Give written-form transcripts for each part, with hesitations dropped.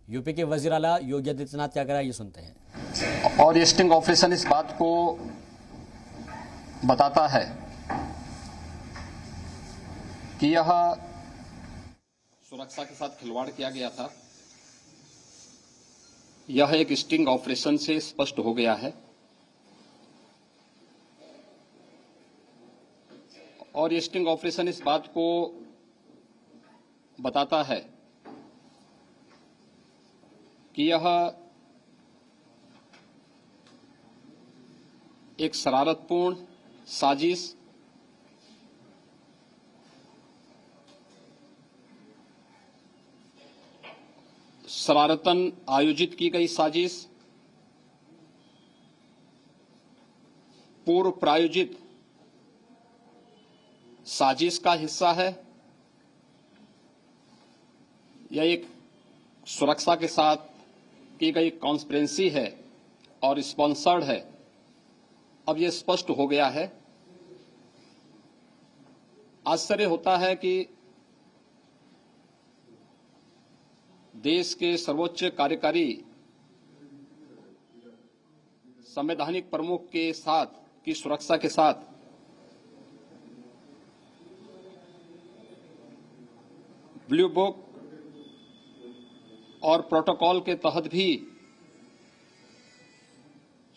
UP के वजीर आला योगी आदित्यनाथ क्या करा, ये सुनते हैं। और ये स्टिंग ऑपरेशन इस बात को बताता है कि यह सुरक्षा के साथ खिलवाड़ किया गया था। यह एक स्टिंग ऑपरेशन से स्पष्ट हो गया है और ये स्टिंग ऑपरेशन इस बात को बताता है कि यह एक शरारतपूर्ण साजिश शरारतन आयोजित की गई साजिश, पूर्व प्रायोजित साजिश का हिस्सा है। यह एक सुरक्षा के साथ की गई कॉन्स्पिरेंसी है और स्पॉन्सर्ड है। अब यह स्पष्ट हो गया है। आश्चर्य होता है कि देश के सर्वोच्च कार्यकारी संवैधानिक प्रमुख के साथ की सुरक्षा के साथ ब्लू बुक और प्रोटोकॉल के तहत भी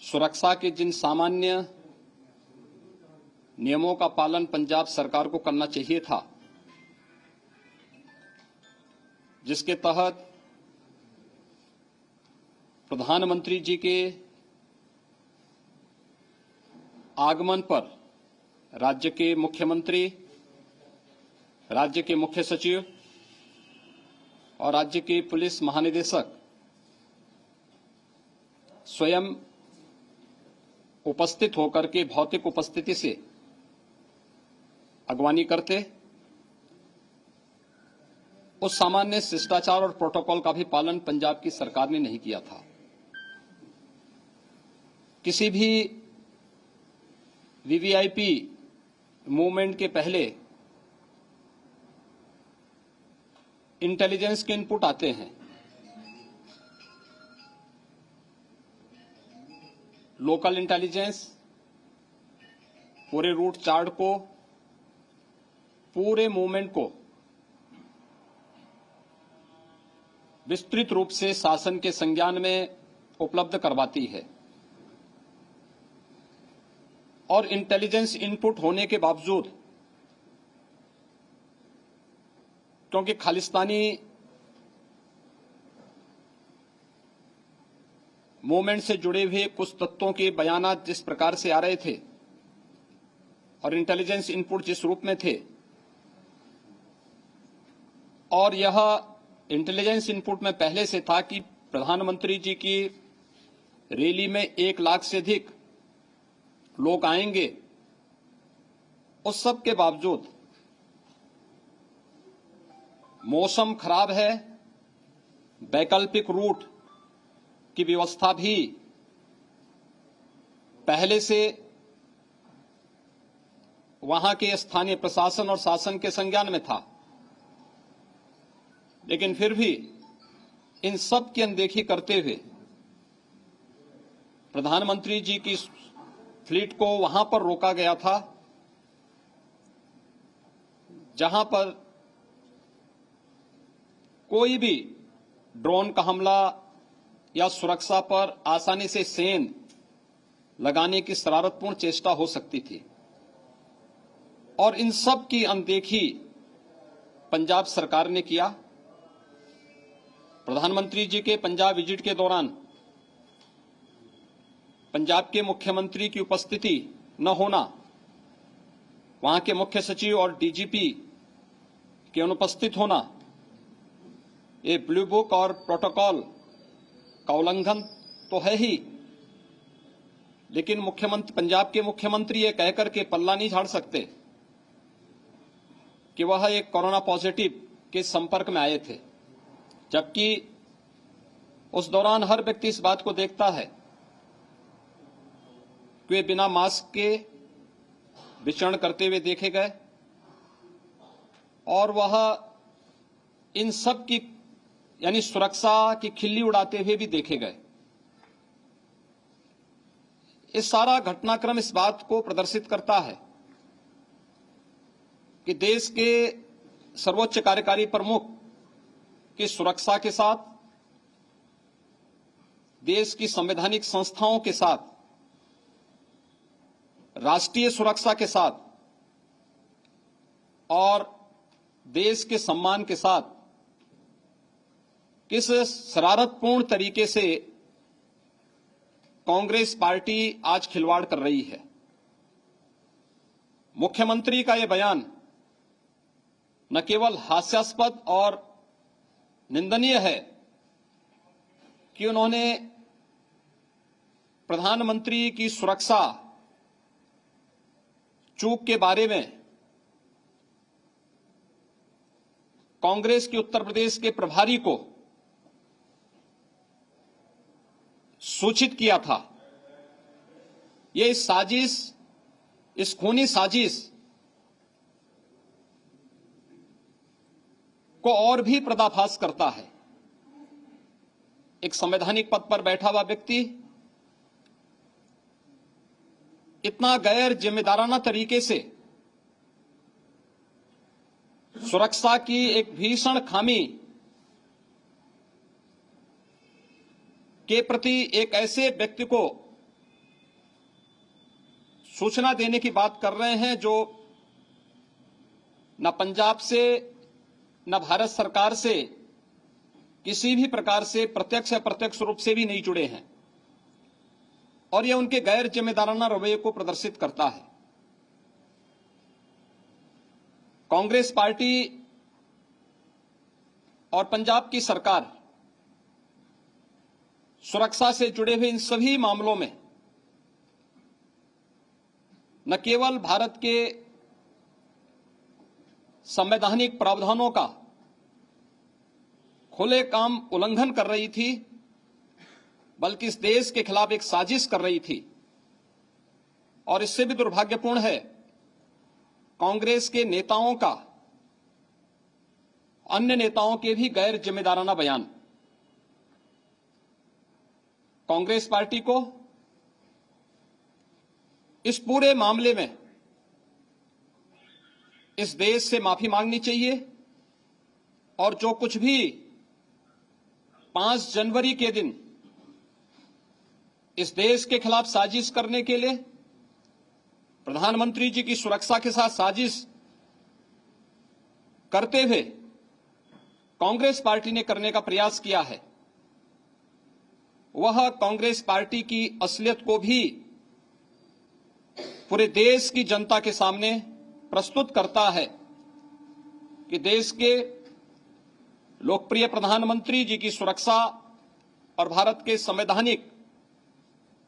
सुरक्षा के जिन सामान्य नियमों का पालन पंजाब सरकार को करना चाहिए था, जिसके तहत प्रधानमंत्री जी के आगमन पर राज्य के मुख्यमंत्री, राज्य के मुख्य सचिव और राज्य के पुलिस महानिदेशक स्वयं उपस्थित होकर के भौतिक उपस्थिति से अगवानी करते, उस सामान्य शिष्टाचार और प्रोटोकॉल का भी पालन पंजाब की सरकार ने नहीं किया था। किसी भी वीवीआईपी मूवमेंट के पहले इंटेलिजेंस के इनपुट आते हैं। लोकल इंटेलिजेंस पूरे रूट चार्ट को, पूरे मूवमेंट को विस्तृत रूप से शासन के संज्ञान में उपलब्ध करवाती है और इंटेलिजेंस इनपुट होने के बावजूद, क्योंकि खालिस्तानी मूवमेंट से जुड़े हुए कुछ तत्वों के बयानात जिस प्रकार से आ रहे थे और इंटेलिजेंस इनपुट जिस रूप में थे, और यह इंटेलिजेंस इनपुट में पहले से था कि प्रधानमंत्री जी की रैली में 1 लाख से अधिक लोग आएंगे, उस सब के बावजूद मौसम खराब है, वैकल्पिक रूट की व्यवस्था भी पहले से वहां के स्थानीय प्रशासन और शासन के संज्ञान में था, लेकिन फिर भी इन सब की अनदेखी करते हुए प्रधानमंत्री जी की फ्लीट को वहां पर रोका गया था जहां पर कोई भी ड्रोन का हमला या सुरक्षा पर आसानी से सेंध लगाने की शरारतपूर्ण चेष्टा हो सकती थी। और इन सब की अनदेखी पंजाब सरकार ने किया। प्रधानमंत्री जी के पंजाब विजिट के दौरान पंजाब के मुख्यमंत्री की उपस्थिति न होना, वहां के मुख्य सचिव और डीजीपी के अनुपस्थित होना, ये ब्लू बुक और प्रोटोकॉल का उल्लंघन तो है ही, लेकिन मुख्यमंत्री, पंजाब के मुख्यमंत्री ये कहकर के पल्ला नहीं झाड़ सकते कि वह एक कोरोना पॉजिटिव के संपर्क में आए थे, जबकि उस दौरान हर व्यक्ति इस बात को देखता है कि वे बिना मास्क के विचरण करते हुए देखे गए और वह इन सब की यानी सुरक्षा की खिल्ली उड़ाते हुए भी देखे गए। इस सारा घटनाक्रम इस बात को प्रदर्शित करता है कि देश के सर्वोच्च कार्यकारी प्रमुख की सुरक्षा के साथ, देश की संवैधानिक संस्थाओं के साथ, राष्ट्रीय सुरक्षा के साथ और देश के सम्मान के साथ किस शरारतपूर्ण तरीके से कांग्रेस पार्टी आज खिलवाड़ कर रही है। मुख्यमंत्री का यह बयान न केवल हास्यास्पद और निंदनीय है कि उन्होंने प्रधानमंत्री की सुरक्षा चूक के बारे में कांग्रेस के उत्तर प्रदेश के प्रभारी को सूचित किया था। यह इस साजिश, इस खूनी साजिश को और भी पर्दाफाश करता है। एक संवैधानिक पद पर बैठा हुआ व्यक्ति इतना गैर जिम्मेदाराना तरीके से सुरक्षा की एक भीषण खामी के प्रति एक ऐसे व्यक्ति को सूचना देने की बात कर रहे हैं जो न पंजाब से न भारत सरकार से किसी भी प्रकार से प्रत्यक्ष या अप्रत्यक्ष रूप से भी नहीं जुड़े हैं, और यह उनके गैर जिम्मेदाराना रवैये को प्रदर्शित करता है। कांग्रेस पार्टी और पंजाब की सरकार सुरक्षा से जुड़े हुए इन सभी मामलों में न केवल भारत के संवैधानिक प्रावधानों का खुलेआम उल्लंघन कर रही थी, बल्कि इस देश के खिलाफ एक साजिश कर रही थी। और इससे भी दुर्भाग्यपूर्ण है कांग्रेस के नेताओं का, अन्य नेताओं के भी गैर जिम्मेदाराना बयान। कांग्रेस पार्टी को इस पूरे मामले में इस देश से माफी मांगनी चाहिए, और जो कुछ भी 5 जनवरी के दिन इस देश के खिलाफ साजिश करने के लिए, प्रधानमंत्री जी की सुरक्षा के साथ साजिश करते हुए कांग्रेस पार्टी ने करने का प्रयास किया है, वह कांग्रेस पार्टी की असलियत को भी पूरे देश की जनता के सामने प्रस्तुत करता है कि देश के लोकप्रिय प्रधानमंत्री जी की सुरक्षा और भारत के संवैधानिक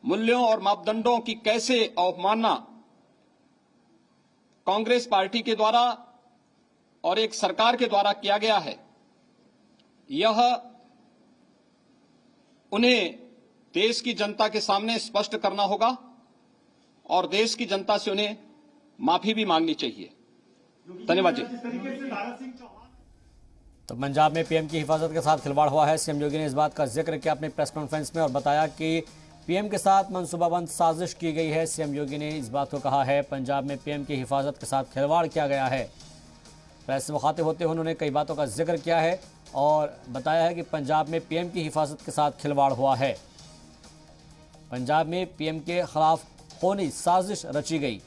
मूल्यों और मापदंडों की कैसे अवमानना कांग्रेस पार्टी के द्वारा और एक सरकार के द्वारा किया गया है। यह उन्हें देश की जनता के सामने स्पष्ट करना होगा और देश की जनता से उन्हें माफी भी मांगनी चाहिए। धन्यवाद जी। तो पंजाब में पीएम की हिफाजत के साथ खिलवाड़ हुआ है। सीएम योगी ने इस बात का जिक्र किया अपनी प्रेस कॉन्फ्रेंस में और बताया कि पीएम के साथ मनसूबाबंद साजिश की गई है। सीएम योगी ने इस बात को कहा है पंजाब में पीएम की हिफाजत के साथ खिलवाड़ किया गया है। प्रेस से मुखातिब होते हुए उन्होंने कई बातों का जिक्र किया है और बताया है कि पंजाब में पीएम की हिफाजत के साथ खिलवाड़ हुआ है। पंजाब में पीएम के खिलाफ खूनी साजिश रची गई।